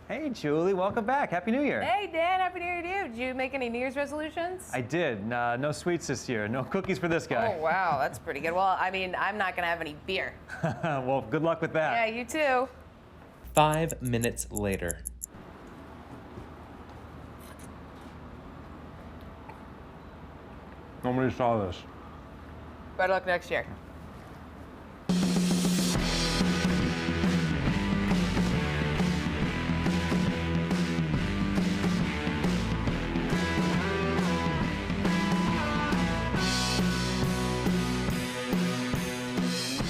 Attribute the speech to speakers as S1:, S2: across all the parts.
S1: Hey, Julie, welcome back. Happy New Year.
S2: Hey, Dan, Happy New Year to you. Did you make any New Year's resolutions?
S1: I did. No sweets this year. No cookies for this guy.
S2: Oh, wow, that's pretty good. Well, I mean, I'm not going to have any beer.
S1: Well, good luck with that.
S2: Yeah, you too.
S3: 5 minutes later.
S4: Nobody saw this.
S2: Better luck next year.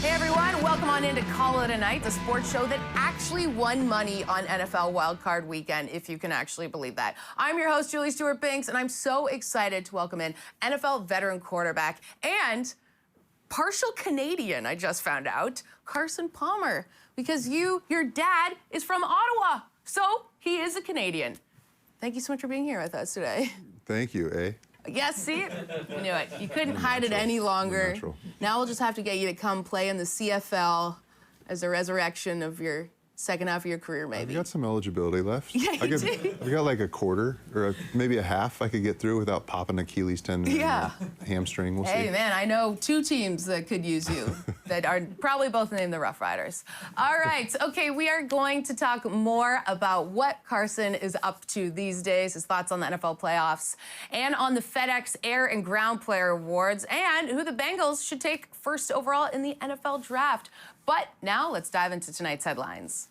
S2: Hey everyone, welcome on into Call It a Night, the sports show that actually won money on NFL wildcard weekend, if you can actually believe that. I'm your host, Julie Stewart-Binks, and I'm so excited to welcome in NFL veteran quarterback and partial Canadian, I just found out, Carson Palmer, because your dad is from Ottawa, so he is a Canadian. Thank you so much for being here with us today.
S5: Thank you, eh?
S2: Yes, see? I knew it. You couldn't hide it any longer.
S5: Natural.
S2: Now we'll just have to get you to come play in the CFL as a resurrection of your second half of your career, maybe.
S5: I've got some eligibility left.
S2: Yeah, you do.
S5: We got like a quarter or maybe a half I could get through without popping Achilles tendon
S2: Yeah.
S5: or hamstring. We'll
S2: Hey,
S5: see.
S2: man, I know 2 teams that could use you that are probably both named the Rough Riders. All right, okay, we are going to talk more about what Carson is up to these days, his thoughts on the NFL playoffs, and on the FedEx Air and Ground Player Awards, and who the Bengals should take first overall in the NFL draft. But now let's dive into tonight's headlines.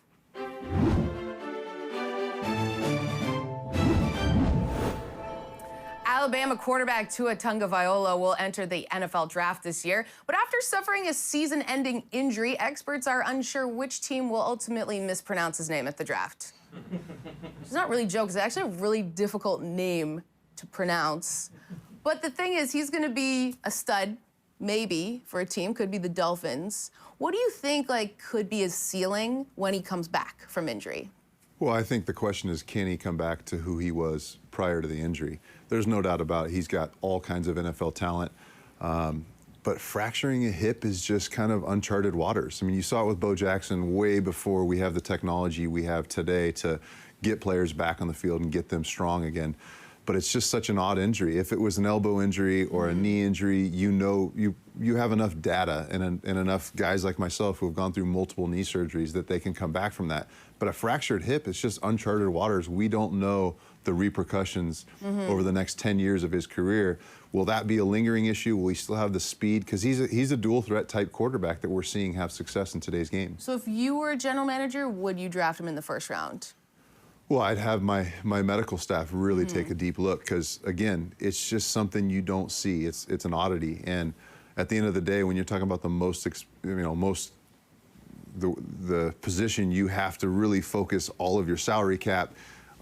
S2: Alabama quarterback Tua Tagovailoa will enter the NFL draft this year, but after suffering a season-ending injury, experts are unsure which team will ultimately mispronounce his name at the draft. It's not really jokes, it's actually a really difficult name to pronounce. But the thing is, he's gonna be a stud, maybe, for a team, could be the Dolphins. What do you think, could be his ceiling when he comes back from injury?
S5: Well, I think the question is, can he come back to who he was prior to the injury? There's no doubt about it. He's got all kinds of NFL talent. But fracturing a hip is just kind of uncharted waters. I mean, you saw it with Bo Jackson way before we have the technology we have today to get players back on the field and get them strong again. But it's just such an odd injury. If it was an elbow injury or a knee injury, you have enough data and enough guys like myself who have gone through multiple knee surgeries that they can come back from that. But a fractured hip, it's just uncharted waters. We don't know the repercussions over the next 10 years of his career. Will that be a lingering issue? Will he still have the speed? Because he's a dual threat type quarterback that we're seeing have success in today's game.
S2: So if you were a general manager, would you draft him in the first round?
S5: Well, I'd have my medical staff really take a deep look because, again, it's just something you don't see. It's an oddity. And at the end of the day, when you're talking about the position, you have to really focus all of your salary cap.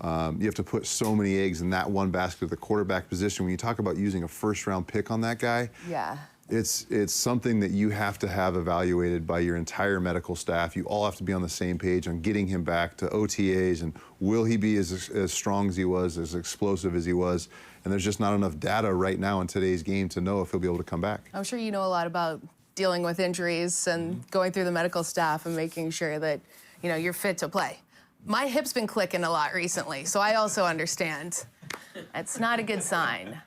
S5: You have to put so many eggs in that one basket, the quarterback position. When you talk about using a first-round pick on that guy,
S2: yeah,
S5: it's something that you have to have evaluated by your entire medical staff. You all have to be on the same page on getting him back to OTAs and will he be as strong as he was, as explosive as he was. And there's just not enough data right now in today's game to know if he'll be able to come back.
S2: I'm sure you know a lot about dealing with injuries and going through the medical staff and making sure that, you're fit to play. My hip's been clicking a lot recently, so I also understand. That's not a good sign.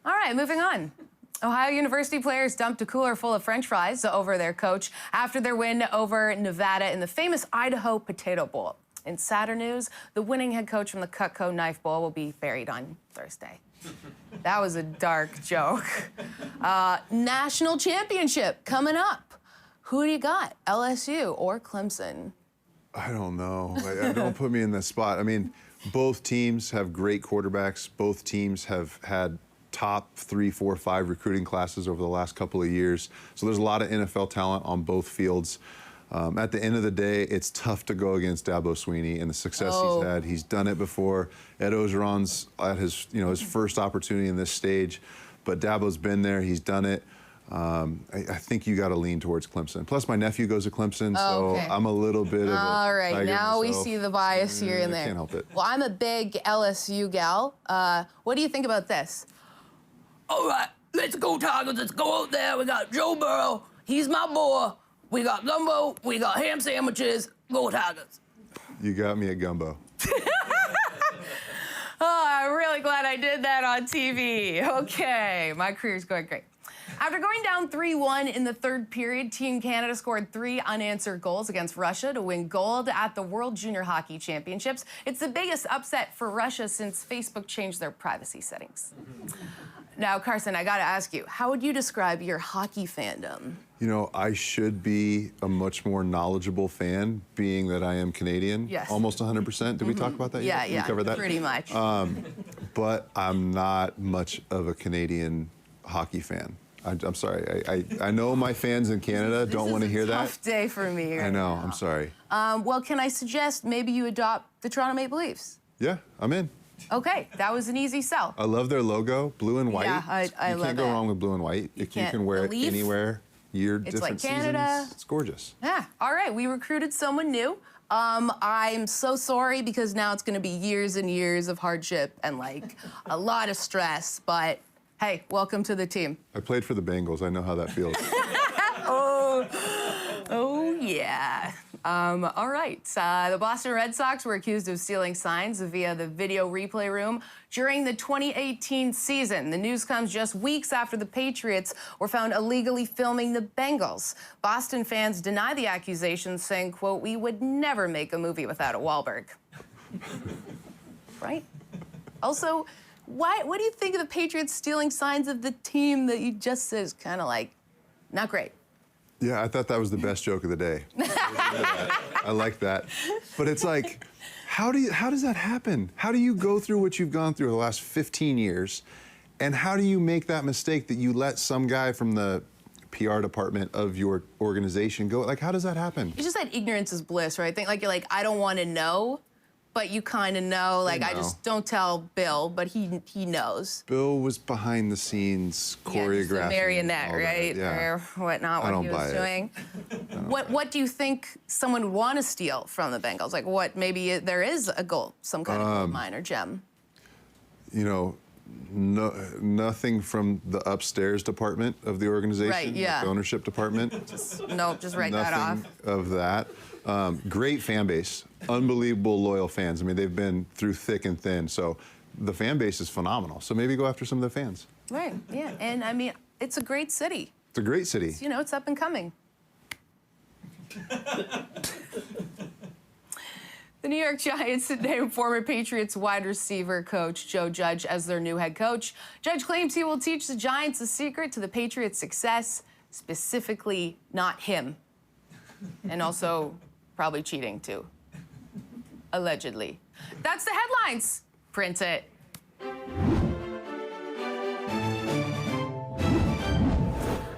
S2: All right, moving on. Ohio University players dumped a cooler full of French fries over their coach after their win over Nevada in the famous Idaho Potato Bowl. In sadder news, the winning head coach from the Cutco Knife Bowl will be buried on Thursday. That was a dark joke. National championship coming up. Who do you got, LSU or Clemson?
S5: I don't know. Don't put me in that spot. I mean, both teams have great quarterbacks. Both teams have had top 3, 4, 5 recruiting classes over the last couple of years. So there's a lot of NFL talent on both fields. At the end of the day, it's tough to go against Dabo Swinney and the success he's had. He's done it before. Ed Ogeron's at his first opportunity in this stage, but Dabo's been there. He's done it. I think you got to lean towards Clemson. Plus, my nephew goes to Clemson, so I'm a little bit of a
S2: all right,
S5: tiger
S2: now
S5: myself.
S2: we see the bias here and there.
S5: I can't help it.
S2: Well, I'm a big LSU gal. What do you think about this? All right, let's go Tigers. Let's go out there. We got Joe Burrow. He's my boy. We got gumbo. We got ham sandwiches. Go Tigers.
S5: You got me at gumbo.
S2: really glad I did that on TV. Okay, my career's going great. After going down 3-1 in the third period, Team Canada scored 3 unanswered goals against Russia to win gold at the World Junior Hockey Championships. It's the biggest upset for Russia since Facebook changed their privacy settings. Now, Carson, I gotta ask you, how would you describe your hockey fandom?
S5: You know, I should be a much more knowledgeable fan, being that I am Canadian.
S2: Yes.
S5: Almost 100%. Did we talk about that
S2: Yeah,
S5: yet? Did
S2: yeah,
S5: we cover that?
S2: pretty much.
S5: But I'm not much of a Canadian hockey fan. I'm sorry. I know my fans in Canada don't want to hear that.
S2: Tough day for me.
S5: I know. I'm sorry.
S2: Well, can I suggest maybe you adopt the Toronto Maple Leafs?
S5: Yeah, I'm in.
S2: Okay, that was an easy sell.
S5: I love their logo, blue and white.
S2: Yeah, I
S5: you
S2: love
S5: can't go
S2: it.
S5: wrong with blue and white. You
S2: can't.
S5: can wear
S2: The
S5: it
S2: leaf,
S5: anywhere. Year
S2: it's
S5: different
S2: like Canada.
S5: seasons. It's gorgeous.
S2: Yeah, all right, we recruited someone new. I'm so sorry because now it's gonna be years and years of hardship and like a lot of stress, but hey, welcome to the team.
S5: I played for the Bengals. I know how that feels.
S2: Oh yeah. All right, the Boston Red Sox were accused of stealing signs via the video replay room during the 2018 season. The news comes just weeks after the Patriots were found illegally filming the Bengals. Boston fans deny the accusations, saying, quote, "We would never make a movie without a Wahlberg." Right? Also, what do you think of the Patriots stealing signs of the team that you just said is kind of like not great?
S5: Yeah, I thought that was the best joke of the day. I like that. But it's like, how does that happen? How do you go through what you've gone through the last 15 years, and how do you make that mistake that you let some guy from the PR department of your organization go? Like, how does that happen?
S2: You just said ignorance is bliss, right? You're like, I don't want to know, but you kind of know. Like, I just don't tell Bill, but he knows.
S5: Bill was behind the scenes choreographing.
S2: Yeah, just a marionette,
S5: all that.
S2: right?
S5: Yeah.
S2: Or whatnot, what he was doing. What do you think someone would want to steal from the Bengals? Like, what, maybe there is a gold, some kind of gold mine or gem?
S5: You know, nothing from the upstairs department of the organization,
S2: Right, yeah.
S5: like the ownership department.
S2: Just write that off.
S5: Nothing of that. Great fan base, unbelievable loyal fans. I mean, they've been through thick and thin, so the fan base is phenomenal. So maybe go after some of the fans.
S2: Right, yeah, and I mean, it's a great city.
S5: It's a great city.
S2: You know, it's up and coming. The New York Giants named former Patriots wide receiver coach Joe Judge as their new head coach. Judge claims he will teach the Giants the secret to the Patriots' success, specifically not him. And also probably cheating too. Allegedly. That's the headlines. Print it.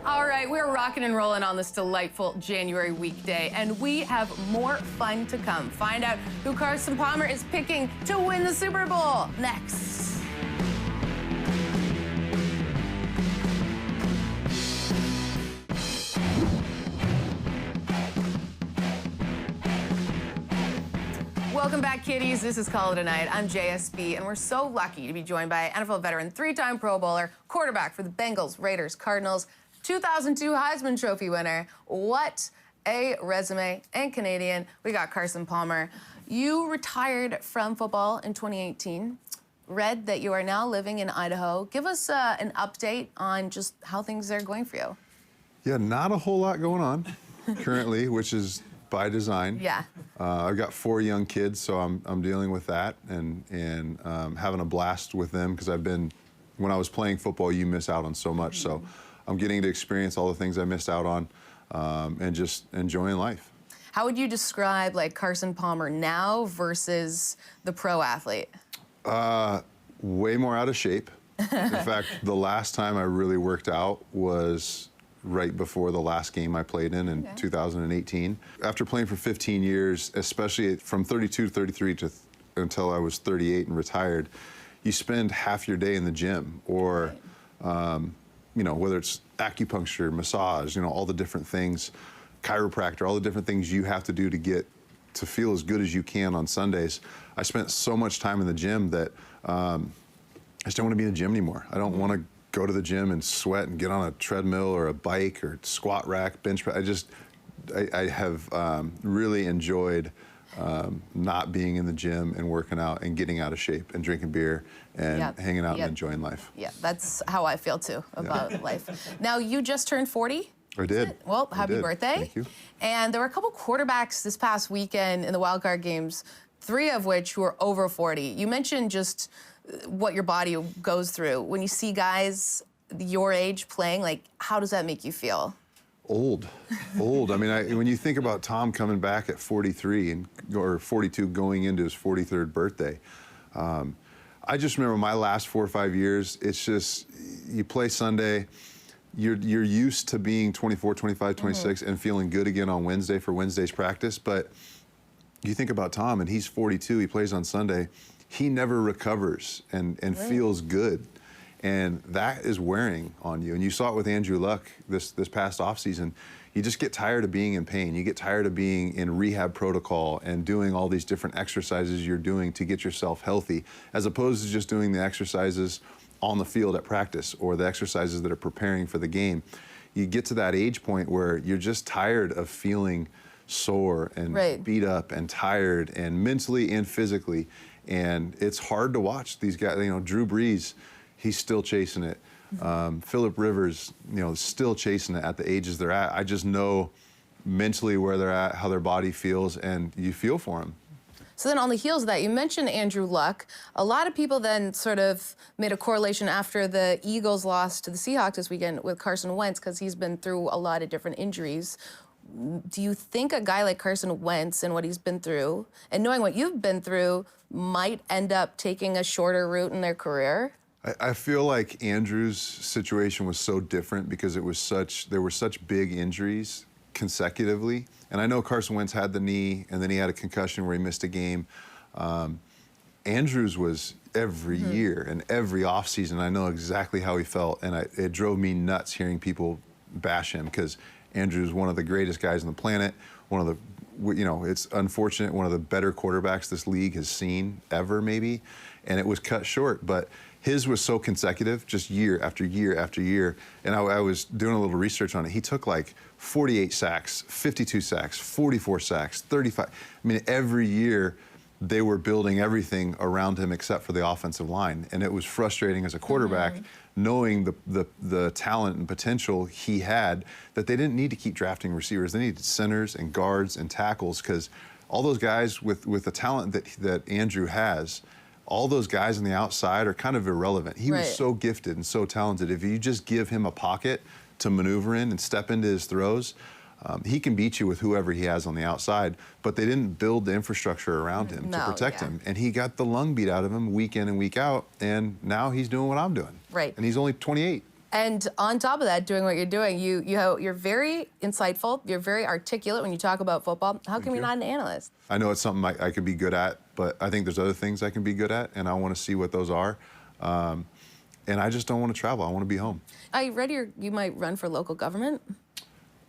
S2: All right, we're rocking and rolling on this delightful January weekday, and we have more fun to come. Find out who Carson Palmer is picking to win the Super Bowl next. Welcome back, kiddies. This is Call It a Night. I'm JSB, and we're so lucky to be joined by NFL veteran, 3-time Pro Bowler, quarterback for the Bengals, Raiders, Cardinals, 2002 Heisman Trophy winner. What a resume, and Canadian. We got Carson Palmer. You retired from football in 2018. Read that you are now living in Idaho. Give us an update on just how things are going for you.
S5: Yeah, not a whole lot going on currently, which is by design.
S2: Yeah.
S5: I've got 4 young kids, so I'm dealing with that and having a blast with them because when I was playing football, you miss out on so much. So I'm getting to experience all the things I missed out on and just enjoying life.
S2: How would you describe like Carson Palmer now versus the pro athlete?
S5: Way more out of shape. In fact, the last time I really worked out was right before the last game I played in 2018. After playing for 15 years, especially from 32 to 33 until I was 38 and retired, you spend half your day in the gym or, you know, whether it's acupuncture, massage, you know, all the different things, chiropractor, all the different things you have to do to get to feel as good as you can on Sundays. I spent so much time in the gym that I just don't want to be in the gym anymore. I don't want to go to the gym and sweat and get on a treadmill or a bike or squat rack, bench press. I have really enjoyed not being in the gym and working out and getting out of shape and drinking beer and hanging out and enjoying life.
S2: Yeah, that's how I feel too about life. Now, you just turned 40?
S5: I did.
S2: Well, happy birthday.
S5: Thank you.
S2: And there were a couple quarterbacks this past weekend in the wildcard games, 3 of which were over 40. You mentioned just what your body goes through. When you see guys your age playing, like, how does that make you feel?
S5: Old. I mean, when you think about Tom coming back at 43 or 42 going into his 43rd birthday, I just remember my last 4 or 5 years, it's just, you play Sunday, you're used to being 24, 25, 26 and feeling good again on Wednesday for Wednesday's practice, but you think about Tom and he's 42, he plays on Sunday, he never recovers and feels good. And that is wearing on you. And you saw it with Andrew Luck this past offseason. You just get tired of being in pain. You get tired of being in rehab protocol and doing all these different exercises you're doing to get yourself healthy, as opposed to just doing the exercises on the field at practice or the exercises that are preparing for the game. You get to that age point where you're just tired of feeling sore and beat up and tired and mentally and physically. And it's hard to watch these guys. You know, Drew Brees, he's still chasing it. Phillip Rivers, you know, still chasing it at the ages they're at. I just know mentally where they're at, how their body feels, and you feel for them.
S2: So then on the heels of that, you mentioned Andrew Luck. A lot of people then sort of made a correlation after the Eagles lost to the Seahawks this weekend with Carson Wentz, because he's been through a lot of different injuries. Do you think a guy like Carson Wentz and what he's been through, and knowing what you've been through, might end up taking a shorter route in their career?
S5: I feel like Andrew's situation was so different because there were such big injuries consecutively. And I know Carson Wentz had the knee, and then he had a concussion where he missed a game. Andrew's was every year and every offseason. I know exactly how he felt, and it drove me nuts hearing people bash him, because Andrew's one of the greatest guys on the planet, one of the, you know, it's unfortunate, one of the better quarterbacks this league has seen ever, maybe, and it was cut short. But his was so consecutive, just year after year after year. And I was doing a little research on it. He took like 48 sacks, 52 sacks, 44 sacks, 35. I mean, every year they were building everything around him except for the offensive line. And it was frustrating as a quarterback, knowing the talent and potential he had, that they didn't need to keep drafting receivers. They needed centers and guards and tackles, because all those guys with the talent that Andrew has, all those guys on the outside are kind of irrelevant. He was so gifted and so talented. If you just give him a pocket to maneuver in and step into his throws, he can beat you with whoever he has on the outside. But they didn't build the infrastructure around him to protect him. And he got the lung beat out of him week in and week out. And now he's doing what I'm doing.
S2: Right.
S5: And he's only 28.
S2: And on top of that, doing what you're doing, you're very insightful. You're very articulate when you talk about football. How come you're not an analyst?
S5: I know it's something I could be good at, but I think there's other things I can be good at, and I want to see what those are. And I just don't want to travel. I want to be home. I
S2: read you might run for local government.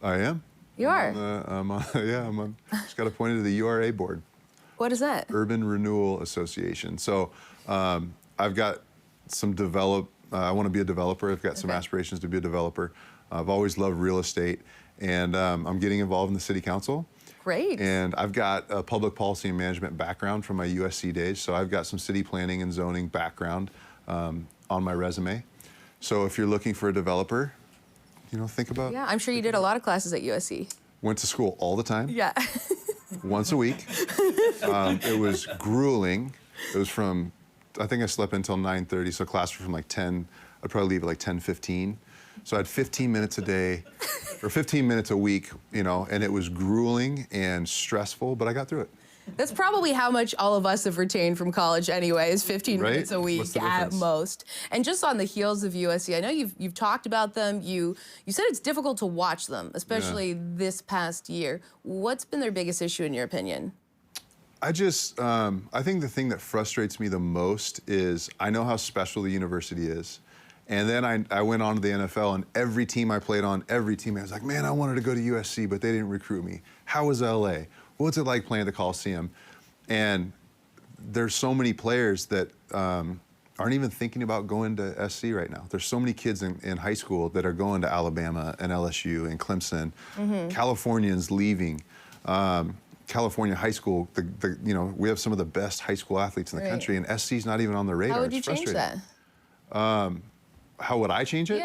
S5: I am.
S2: You are?
S5: Just got appointed to the URA board.
S2: What is that?
S5: Urban Renewal Association. So I've got some I want to be a developer. I've got some aspirations to be a developer. I've always loved real estate, and I'm getting involved in the city council.
S2: Great.
S5: And I've got a public policy and management background from my USC days, so I've got some city planning and zoning background on my resume. So if you're looking for a developer, you know, think about.
S2: Yeah, I'm sure you did a lot of classes at USC.
S5: Went to school all the time.
S2: Yeah.
S5: Once a week. It was grueling. It was from, I think I slept until 9:30, so class was from like 10, I'd probably leave at like 10:15. So I had 15 minutes a day, or 15 minutes a week, you know, and it was grueling and stressful, but I got through it.
S2: That's probably how much all of us have retained from college anyway, is 15 minutes a week at most. And just on the heels of USC, I know you've talked about them. You said it's difficult to watch them, especially this past year. What's been their biggest issue in your opinion?
S5: I think the thing that frustrates me the most is I know how special the university is. And then I went on to the NFL, and every team I played on, I was like, man, I wanted to go to USC, but they didn't recruit me. How was LA? What's it like playing at the Coliseum? And there's so many players that aren't even thinking about going to SC right now. There's so many kids in high school that are going to Alabama and LSU and Clemson. Californians leaving. California high school, we have some of the best high school athletes in the country, and SC's not even on the radar.
S2: How would you
S5: It's
S2: change
S5: frustrating.
S2: that?
S5: How would I change it?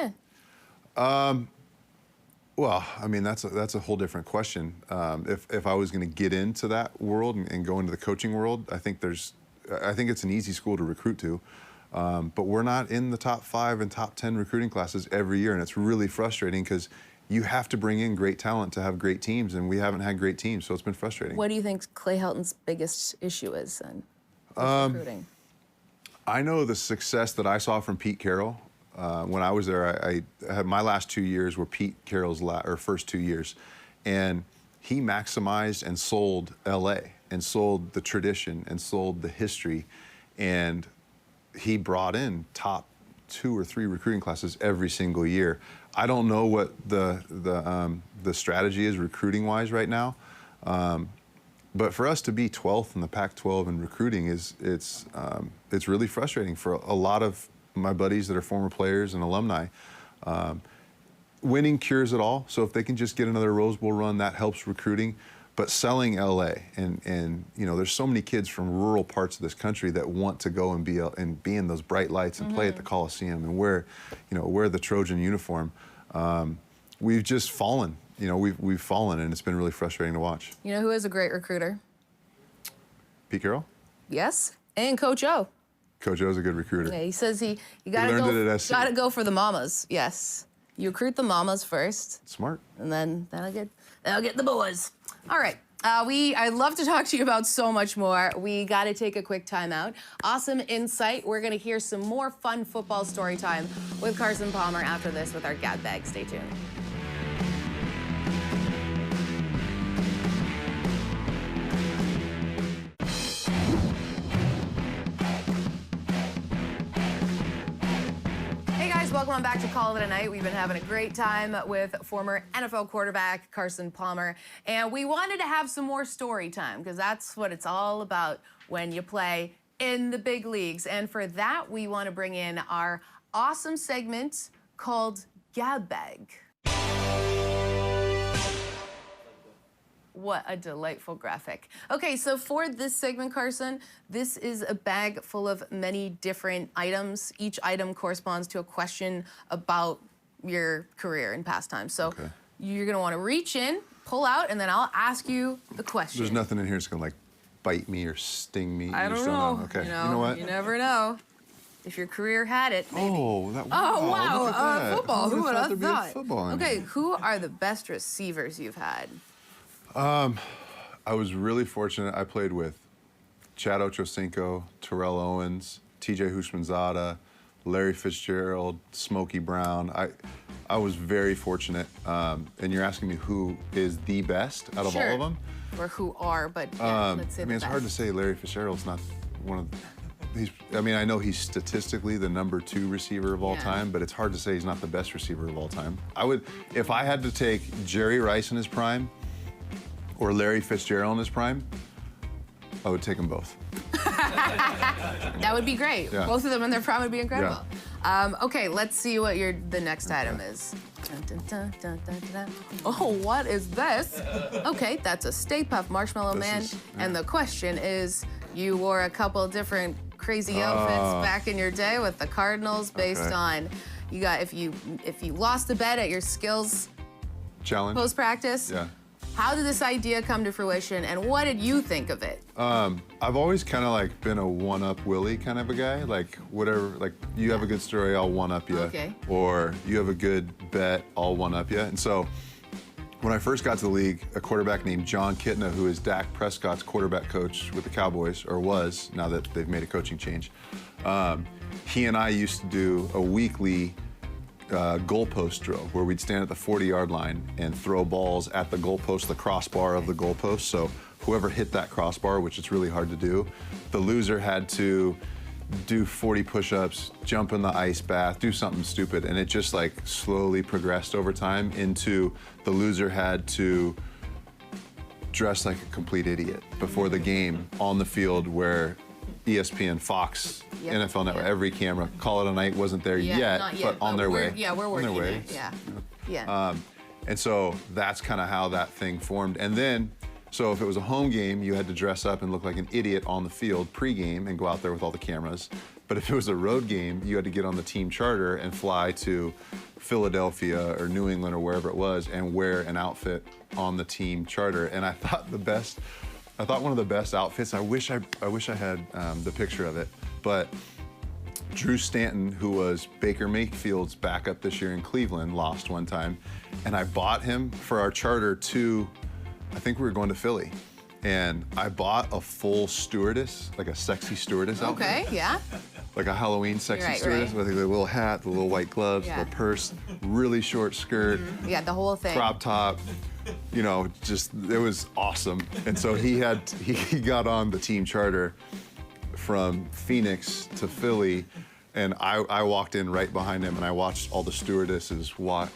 S2: Yeah.
S5: Well, I mean, that's a whole different question. If I was going to get into that world and go into the coaching world, I think it's an easy school to recruit to. But we're not in the top 5 and top 10 recruiting classes every year, and it's really frustrating because you have to bring in great talent to have great teams, and we haven't had great teams, so it's been frustrating.
S2: What do you think Clay Helton's biggest issue is then with recruiting?
S5: I know the success that I saw from Pete Carroll. When I was there, I had my last 2 years were Pete Carroll's first 2 years, and he maximized and sold LA and sold the tradition and sold the history, and he brought in top 2 or 3 recruiting classes every single year. I don't know what the strategy is recruiting-wise right now, but for us to be 12th in the Pac-12 in recruiting it's really frustrating for a lot of my buddies that are former players and alumni. Winning cures it all, so if they can just get another Rose Bowl run, that helps recruiting. But selling LA, and there's so many kids from rural parts of this country that want to go and be in those bright lights and play at the Coliseum and wear the Trojan uniform. We've just fallen. We've fallen, and it's been really frustrating to watch.
S2: You know who is a great recruiter?
S5: Pete Carroll?
S2: Yes, and Coach O.
S5: Coach O's a good recruiter.
S2: Yeah, he says you
S5: learned it at SC.
S2: gotta go for the mamas. Yes, you recruit the mamas first.
S5: Smart.
S2: And then that'll get the boys. All right. I'd love to talk to you about so much more. We got to take a quick time out. Awesome insight. We're going to hear some more fun football story time with Carson Palmer after this with our Gab Bag. Stay tuned. Welcome on back to Call It a Night. We've been having a great time with former NFL quarterback Carson Palmer, and we wanted to have some more story time because that's what it's all about when you play in the big leagues. And for that, we want to bring in our awesome segment called Gab Bag. What a delightful graphic. Okay, so for this segment, Carson, this is a bag full of many different items. Each item corresponds to a question about your career and pastime. So you're gonna wanna reach in, pull out, and then I'll ask you the question.
S5: There's nothing in here that's gonna bite me or sting me.
S2: I don't know.
S5: Okay,
S2: you
S5: know what?
S2: You never know. If your career had it, maybe.
S5: Oh, wow.
S2: Wow. Football. Who would have thought?
S5: Football in
S2: Okay,
S5: here.
S2: who are the best receivers you've had?
S5: I was really fortunate. I played with Chad Ochocinco, Terrell Owens, TJ Houshmandzadeh, Larry Fitzgerald, Smokey Brown. I was very fortunate. And you're asking me who is the best out of all of them?
S2: Or who are, but yeah, let's say
S5: I mean, it's hard to say Larry Fitzgerald's not one of I know he's statistically the #2 receiver of all time, but it's hard to say he's not the best receiver of all time. If I had to take Jerry Rice in his prime or Larry Fitzgerald in his prime, I would take them both.
S2: That would be great.
S5: Yeah.
S2: Both of them in their prime would be incredible. Yeah. Okay, let's see what the next item is. Dun, dun, dun, dun, dun, dun. Oh, what is this? Okay, that's a Stay Puft Marshmallow Man. And the question is, you wore a couple different crazy outfits back in your day with the Cardinals based on, if you lost a bet at your skills
S5: challenge
S2: post-practice.
S5: Yeah.
S2: How did this idea come to fruition, and what did you think of it?
S5: I've always kind of been a one-up Willie kind of a guy. You have a good story, I'll one-up you.
S2: Okay.
S5: Or you have a good bet, I'll one-up you. And so when I first got to the league, a quarterback named John Kitna, who is Dak Prescott's quarterback coach with the Cowboys, or was, now that they've made a coaching change, he and I used to do a weekly goalpost drill where we'd stand at the 40-yard line and throw balls at the goalpost, the crossbar of the goalpost. So whoever hit that crossbar, which is really hard to do, the loser had to do 40 push-ups, jump in the ice bath, do something stupid. And it just slowly progressed over time into the loser had to dress like a complete idiot before the game on the field where ESPN, Fox, NFL Network, every camera, Call It a Night wasn't there yet, but on their way.
S2: Yeah, we're working
S5: on their way.
S2: it. Yeah.
S5: And so that's kind of how that thing formed. And then So if it was a home game, you had to dress up and look like an idiot on the field pregame and go out there with all the cameras. But if it was a road game, you had to get on the team charter and fly to Philadelphia or New England or wherever it was and wear an outfit on the team charter. And I thought one of the best outfits, I wish I had the picture of it, but Drew Stanton, who was Baker Mayfield's backup this year in Cleveland, lost one time. And I bought him for our charter to, I think we were going to Philly. And I bought a full stewardess, like a sexy stewardess outfit.
S2: Okay, yeah.
S5: Like a Halloween sexy stewardess with the little hat, the little white gloves, the purse, really short skirt.
S2: Yeah, the whole thing.
S5: Crop top. You know, just, it was awesome. And so he got on the team charter from Phoenix to Philly, and I walked in right behind him, and I watched all the stewardesses watch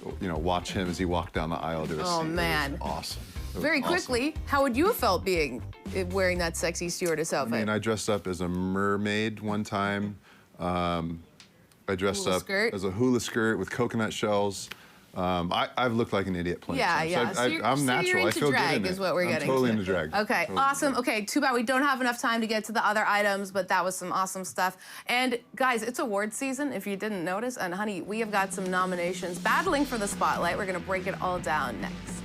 S5: him as he walked down the aisle to his seat.
S2: Oh, man.
S5: It was awesome.
S2: Very quickly, how would you have felt wearing that sexy stewardess outfit?
S5: I mean, I dressed up as a mermaid one time. I dressed up as a hula skirt with coconut shells. I've looked like an idiot plenty of times.
S2: Yeah.
S5: So I'm natural.
S2: You're
S5: I feel
S2: drag
S5: good in it.
S2: is what we're
S5: I'm
S2: getting
S5: totally
S2: to.
S5: into drag.
S2: Okay,
S5: totally.
S2: awesome. Okay, too bad we don't have enough time to get to the other items, but that was some awesome stuff. And guys, it's award season, if you didn't notice. And honey, we have got some nominations battling for the spotlight. We're gonna break it all down next.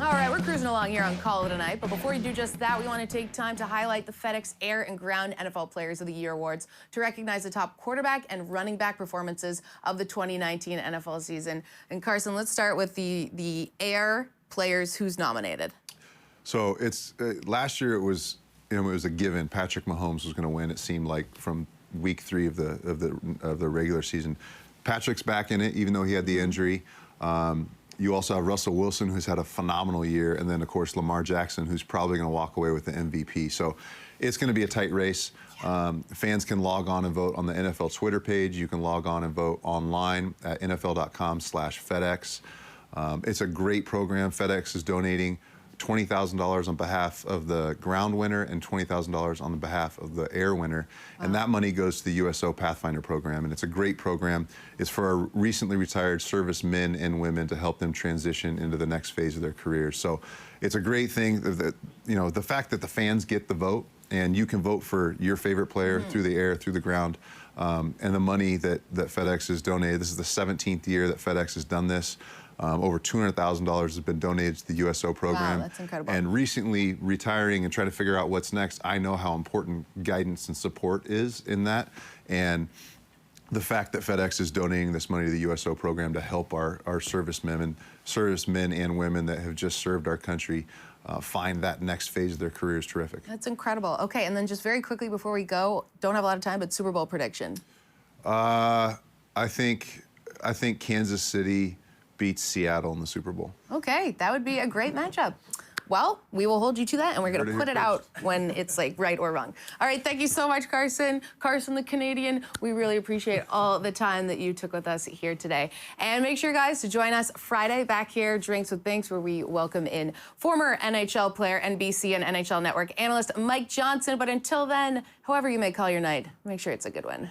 S2: All right, we're cruising along here on Call It a Night, but before we do just that, we want to take time to highlight the FedEx Air and Ground NFL Players of the Year Awards to recognize the top quarterback and running back performances of the 2019 NFL season. And Carson, let's start with the Air players. Who's nominated?
S5: So it's last year it was it was a given. Patrick Mahomes was going to win. It seemed like from week 3 of the regular season. Patrick's back in it, even though he had the injury. You also have Russell Wilson, who's had a phenomenal year, and then, of course, Lamar Jackson, who's probably going to walk away with the MVP. So it's going to be a tight race. Fans can log on and vote on the NFL Twitter page. You can log on and vote online at NFL.com/FedEx. It's a great program. FedEx is donating $20,000 on behalf of the ground winner and $20,000 on the behalf of the air winner. Wow. And that money goes to the USO Pathfinder program. And it's a great program. It's for our recently retired service men and women to help them transition into the next phase of their careers. So it's a great thing that, the fact that the fans get the vote and you can vote for your favorite player through the air, through the ground, and the money that FedEx has donated. This is the 17th year that FedEx has done this. Over $200,000 has been donated to the USO program.
S2: Wow, that's incredible.
S5: And recently retiring and trying to figure out what's next, I know how important guidance and support is in that. And the fact that FedEx is donating this money to the USO program to help our servicemen and women that have just served our country find that next phase of their career is terrific.
S2: That's incredible. Okay, and then just very quickly before we go, don't have a lot of time, but Super Bowl prediction.
S5: I think Kansas City beats Seattle in the Super Bowl.
S2: Okay, that would be a great matchup. Well, we will hold you to that, and we're going to put it out when it's like right or wrong. All right, thank you so much, Carson. Carson the Canadian, we really appreciate all the time that you took with us here today. And make sure, guys, to join us Friday back here, Drinks with Binks, where we welcome in former NHL player, NBC and NHL Network analyst Mike Johnson. But until then, however you may call your night, make sure it's a good one.